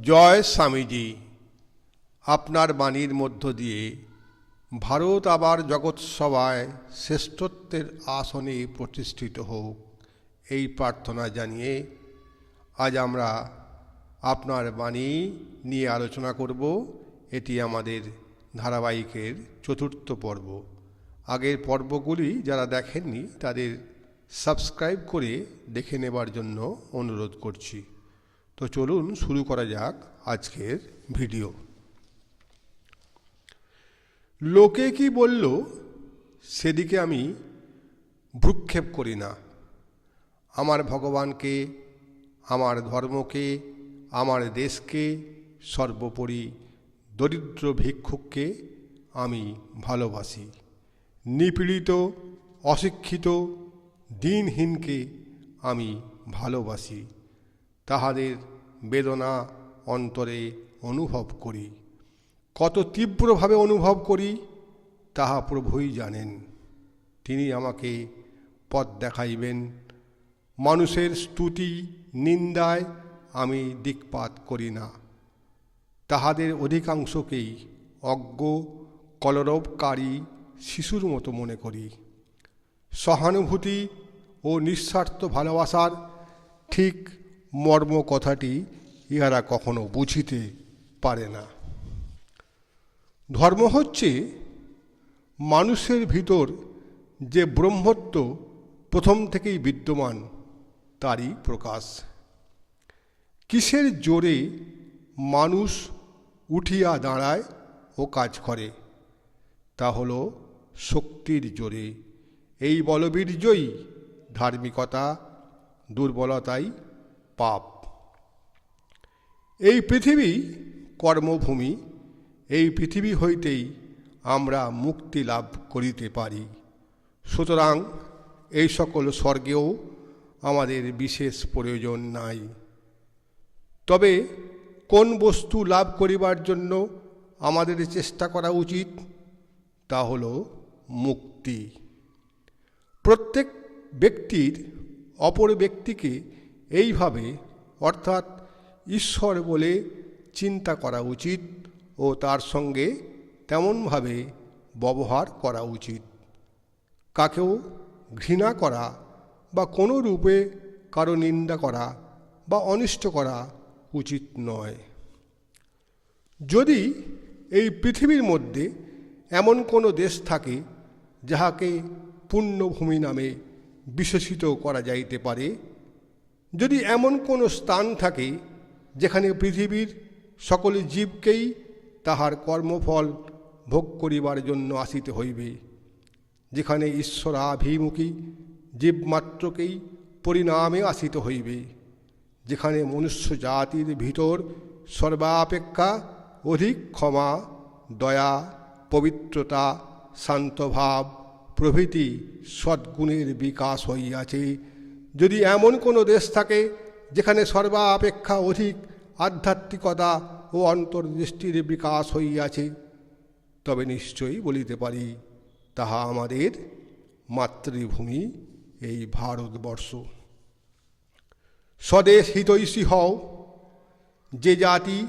জয় স্বামীজি। আপনার বাণীর মধ্য দিয়ে ভারত আবার জগৎসভায় শ্রেষ্ঠত্বের আসনে প্রতিষ্ঠিত হোক, এই প্রার্থনা জানিয়ে আজ আমরা আপনার বাণী নিয়ে আলোচনা করব। এটি আমাদের ধারাবাহিকের চতুর্থ পর্ব। আগের পর্বগুলি যারা দেখেননি তাদের সাবস্ক্রাইব করে দেখে নেবার জন্য অনুরোধ করছি। তো চলুন শুরু করা যাক আজকের ভিডিও। লোকে কি বলল সেদিকে আমি ভ্রুক্ষেপ করি না। আমার ভগবানকে, আমার ধর্মকে, আমার দেশকে, সর্বোপরি দরিদ্র ভিক্ষুককে আমি ভালোবাসি। নিপীড়িত, অশিক্ষিত, দিনহীনকে আমি ভালোবাসি। তাহাদের বেদনা অন্তরে অনুভব করি। কত তীব্রভাবে অনুভব করি তাহা প্রভুই জানেন। তিনি আমাকে পথ দেখাইবেন। মানুষের স্তুতি নিন্দায় আমি দিকপাত করি না। তাহাদের অধিকাংশকেই অজ্ঞ, কলরবকারী শিশুর মতো মনে করি। সহানুভূতি ও নিঃস্বার্থ ভালোবাসার ঠিক মর্ম কথাটি ইহারা কখনো বুঝিতে পারে না। ধর্ম হচ্ছে মানুষের ভিতর যে ব্রহ্মত্ব প্রথম থেকেই বিদ্যমান তারই প্রকাশ। কিসের জোরে মানুষ উঠিয়া দাঁড়ায় ও কাজ করে? তা হল শক্তির জোরে। এই বলবীর্যই ধার্মিকতা, দুর্বলতাই পাপ। এই পৃথিবী কর্মভূমি। এই পৃথিবী হইতেই আমরা মুক্তি লাভ করিতে পারি। সুতরাং এই সকল স্বর্গেও আমাদের বিশেষ প্রয়োজন নাই। তবে কোন বস্তু লাভ করিবার জন্য আমাদের চেষ্টা করা উচিত? তা হল মুক্তি। প্রত্যেক ব্যক্তির অপর ব্যক্তিকে এইভাবে, অর্থাৎ ঈশ্বর বলে চিন্তা করা উচিত ও তার সঙ্গে তেমনভাবে ব্যবহার করা উচিত। কাকেও ঘৃণা করা বা কোনো রূপে কারো নিন্দা করা বা অনিষ্ট করা উচিত নয়। যদি এই পৃথিবীর মধ্যে এমন কোনো দেশ থাকে যাহাকে পুণ্যভূমি নামে বিশেষিত করা যাইতে পারে, যদি এমন কোনো স্থান থাকে যেখানে পৃথিবীর সকল জীবকেই তাহার কর্মফল ভোগ করিবার জন্য আসিতে হইবে, যেখানে ঈশ্বরাভিমুখী জীবমাত্রকেই পরিণামে আসিতে হইবে, যেখানে মনুষ্য জাতির ভিতর সর্বাপেক্ষা অধিক ক্ষমা, দয়া, পবিত্রতা, শান্তভাব প্রভৃতি সদ্গুণের বিকাশ হইয়াছে, যদি এমন কোনো দেশ থাকে যেখানে সর্বাপেক্ষা অধিক আধ্যাত্মিকতা ও অন্তর্দৃষ্টির বিকাশ হইয়াছে, তবে নিশ্চয়ই বলিতে পারি তাহা আমাদের মাতৃভূমি এই ভারতবর্ষ। স্বদেশ হিতৈষী হও। যে জাতি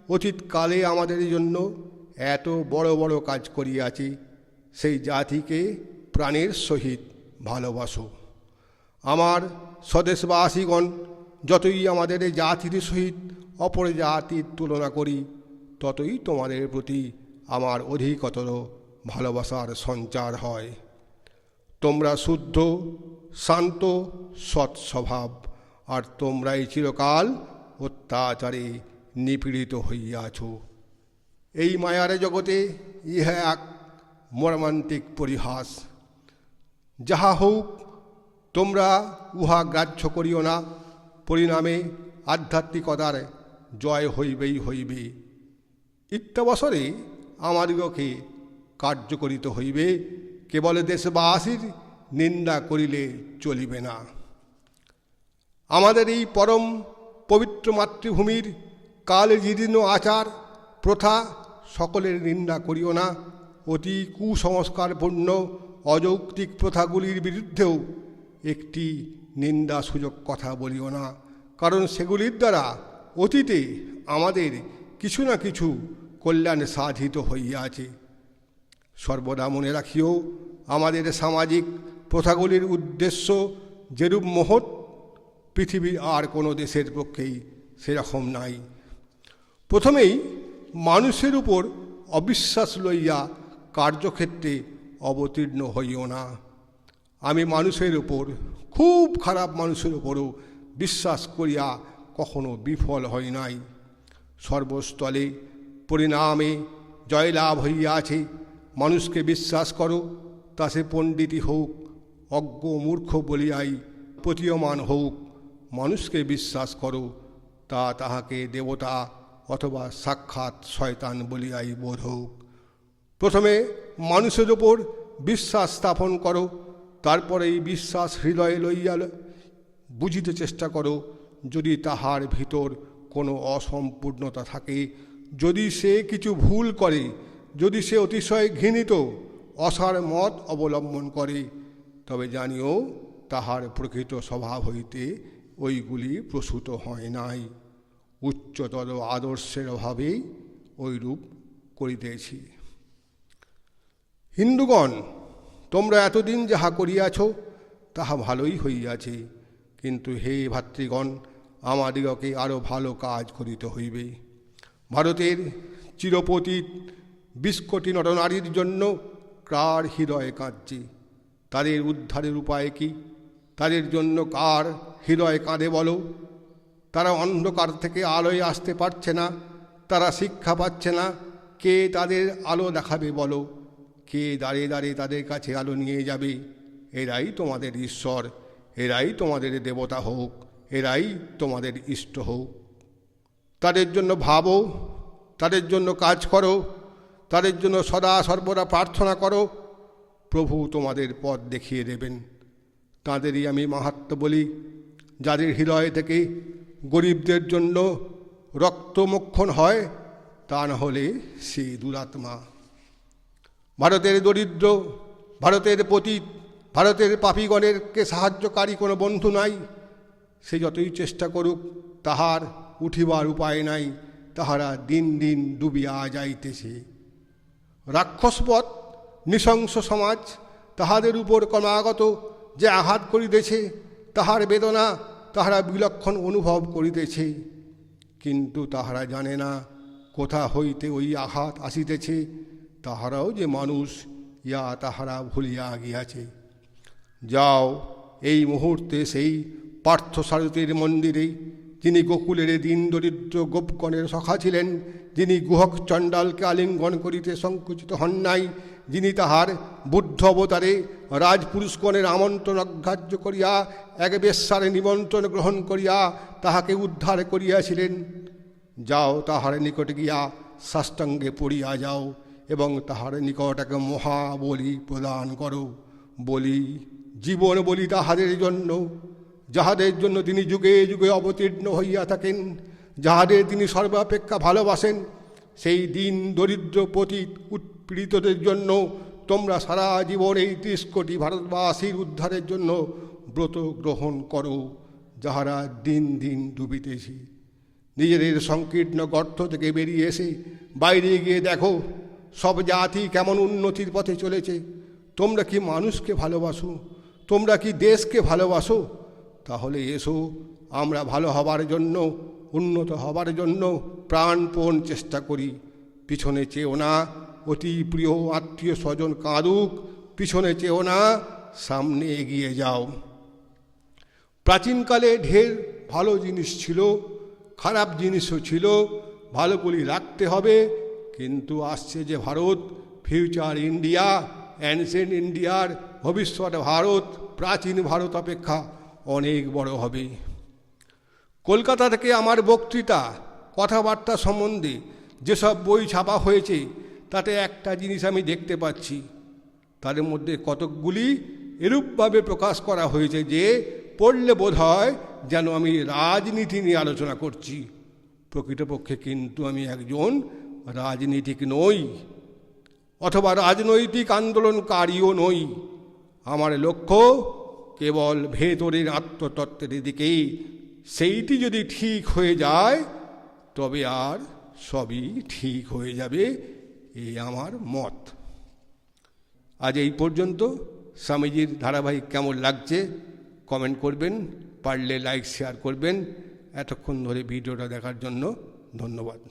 অতীতকালে আমাদের জন্য এত বড় বড় কাজ করিয়াছে, সেই জাতিকে প্রাণের সহিত ভালোবাসো। আমার স্বদেশবাসীগণ, যতই আমাদের জাতির সহিত অপর জাতির তুলনা করি, ততই তোমাদের প্রতি আমার অধিকতর ভালোবাসার সঞ্চার হয়। তোমরা শুদ্ধ, শান্ত, সৎ স্বভাব, আর তোমরাই চিরকাল অত্যাচারে নিপীড়িত হইয়াছ। এই মায়ার জগতে ইহা এক মর্মান্তিক পরিহাস। যাহা হোক, তোমরা উহা গ্রাহ্য করিও না। পরিণামে আধ্যাত্মিকতার জয় হইবেই হইবে। ইত্যাবসরে আমাদিগকে কার্য করিতে হইবে। কেবল দেশবাসীর নিন্দা করিলে চলিবে না। আমাদের এই পরম পবিত্র মাতৃভূমির কালজীর্ণ আচার প্রথা সকলের নিন্দা করিও না। অতি কুসংস্কারপূর্ণ অযৌক্তিক প্রথাগুলির বিরুদ্ধেও একটি নিন্দাসূচক কথা বলিও না, কারণ সেগুলির দ্বারা অতীতে আমাদের কিছু না কিছু কল্যাণ সাধিত হইয়াছে। সর্বদা মনে রাখিও, আমাদের সামাজিক প্রথাগুলির উদ্দেশ্য যেরূপ মহৎ, পৃথিবীর আর কোনো দেশের পক্ষেই সেরকম নাই। প্রথমেই মানুষের উপর অবিশ্বাস লইয়া কার্যক্ষেত্রে অবতীর্ণ হইও না। আমি মানুষের উপর, খুব খারাপ মানুষের উপরও বিশ্বাস করিয়া কখনো বিফল হই নাই। সর্বস্থলে পরিণামে জয়লাভ হইয়াছে। মানুষকে বিশ্বাস করো, তা সে পণ্ডিতই হোক, অজ্ঞ মূর্খ বলিয়াই প্রতীয়মান হোক। মানুষকে বিশ্বাস করো, তা তাহাকে দেবতা অথবা সাক্ষাৎ শয়তান বলিয়াই বোধ হোক। প্রথমে মানুষের ওপর বিশ্বাস স্থাপন করো, তারপরে এই বিশ্বাস হৃদয়ে লইয়া বুঝিতে চেষ্টা করো। যদি তাহার ভিতর কোনো অসম্পূর্ণতা থাকে, যদি সে কিছু ভুল করে, যদি সে অতিশয় ঘৃণিত অসার মত অবলম্বন করে, তবে জানিও তাহার প্রকৃত স্বভাব হইতে ওইগুলি প্রসূত হয় নাই। উচ্চতর আদর্শের অভাবেই ওইরূপ করিতেছি। হিন্দুগণ, তোমরা এতদিন যাহা করিয়াছ তাহা ভালোই হইয়াছে, কিন্তু হে ভাতৃগণ, আমাদিগকে আরও ভালো কাজ করিতে হইবে। ভারতের চিরপতীত 20 কোটি নরনারীর জন্য কার হৃদয়ে কাঁদছে? তাদের উদ্ধারের উপায় কি? তাদের জন্য কার হৃদয় কাঁদে বলো? তারা অন্ধকার থেকে আলোয় আসতে পারছে না, তারা শিক্ষা পাচ্ছে না। কে তাদের আলো দেখাবে বলো? কে দাঁড়িয়ে দাঁড়িয়ে তাদের কাছে আলো নিয়ে যাবে? এরাই তোমাদের ঈশ্বর, এরাই তোমাদের দেবতা হোক, এরাই তোমাদের ইষ্ট হোক। তাদের জন্য ভাবো, তাদের জন্য কাজ করো, তাদের জন্য সদা সর্বদা প্রার্থনা করো। প্রভু তোমাদের পথ দেখিয়ে দেবেন। তাঁদেরই আমি মাহাত্ম্য বলি, যাদের হৃদয় থেকে গরিবদের জন্য রক্তমক্ষণ হয়, তা না হলে সে দুরাত্মা। ভারতের দরিদ্র, ভারতের পতিত, ভারতের পাপীগণেরকে সাহায্যকারী কোনো বন্ধু নাই। সে যতই চেষ্টা করুক, তাহার উঠিবার উপায় নাই। তাহারা দিন দিন ডুবিয়া যাইতেছে। রাক্ষসবৎ নৃশংস সমাজ তাহাদের উপর ক্রমাগত যে আঘাত করিতেছে, তাহার বেদনা তাহারা বিলক্ষণ অনুভব করিতেছে। কিন্তু তাহারা জানে না কোথা হইতে ওই আঘাত আসিতেছে। তাহারাও যে মানুষ, ইয়া তাহারা ভুলিয়া গিয়াছে। যাও এই মুহূর্তে সেই পার্থসারথীর মন্দিরে, যিনি গোকুলের দিন দরিদ্র গোপগণের সখা ছিলেন, যিনি গুহক চণ্ডালকে আলিঙ্গন করিতে সংকুচিত হন নাই, যিনি তাহার বুদ্ধ অবতারে রাজপুরুষগণের আমন্ত্রণ অগ্রাহ্য করিয়া এক বেশ্যার নিমন্ত্রণ গ্রহণ করিয়া তাহাকে উদ্ধার করিয়াছিলেন। যাও তাহার নিকটে গিয়া সাষ্টাঙ্গে পড়িয়া যাও এবং তাহার নিকট এক মহাবলি প্রদান করো। বলি, জীবন বলি তাহাদের জন্য, যাহাদের জন্য তিনি যুগে যুগে অবতীর্ণ হইয়া থাকেন, যাহাদের তিনি সর্বাপেক্ষা ভালোবাসেন। সেই দিন দরিদ্র পতিত উৎপীড়িতদের জন্য তোমরা সারা জীবন এই 30 কোটি ভারতবাসীর উদ্ধারের জন্য ব্রত গ্রহণ করো, যাহারা দিন দিন ডুবিতেছি। নিজেদের সংকীর্ণ গর্ত থেকে বেরিয়ে এসে বাইরে গিয়ে দেখো সব জাতি কেমন উন্নতির পথে চলেছে। তোমরা কি মানুষকে ভালোবাসো? তোমরা কি দেশকে ভালোবাসো? তাহলে এসো, আমরা ভালো হবার জন্য, উন্নত হবার জন্য প্রাণপণ চেষ্টা করি। পিছনে চেয়েও না, অতি প্রিয় আত্মীয় স্বজন কাঁদুক, পিছনে চেয়েও না, সামনে এগিয়ে যাও। প্রাচীনকালে ঢের ভালো জিনিস ছিল, খারাপ জিনিসও ছিল। ভালোগুলি রাখতে হবে, কিন্তু আসছে যে ভারত, ফিউচার ইন্ডিয়া, অ্যানসেন্ট ইন্ডিয়ার ভবিষ্যৎ ভারত প্রাচীন ভারত অপেক্ষা অনেক বড় হবে। কলকাতা থেকে আমার বক্তৃতা, কথাবার্তা সম্বন্ধে যেসব বই ছাপা হয়েছে, তাতে একটা জিনিস আমি দেখতে পাচ্ছি। তাদের মধ্যে কতকগুলি এরূপভাবে প্রকাশ করা হয়েছে যে পড়লে বোধ হয় যেন আমি রাজনীতি নিয়ে আলোচনা করছি। প্রকৃতপক্ষে কিন্তু আমি একজন রাজনীতিক নই, অথবা রাজনৈতিক আন্দোলনকারীও নই। আমার লক্ষ্য কেবল ভেতরের আত্মতত্ত্বের দিকেই। সেইটি যদি ঠিক হয়ে যায়, তবে আর সবই ঠিক হয়ে যাবে, এই আমার মত। আজ এই পর্যন্ত। স্বামীজির ধারাবাহিক কেমন লাগছে কমেন্ট করবেন, পারলে লাইক শেয়ার করবেন। এতক্ষণ ধরে ভিডিওটা দেখার জন্য ধন্যবাদ।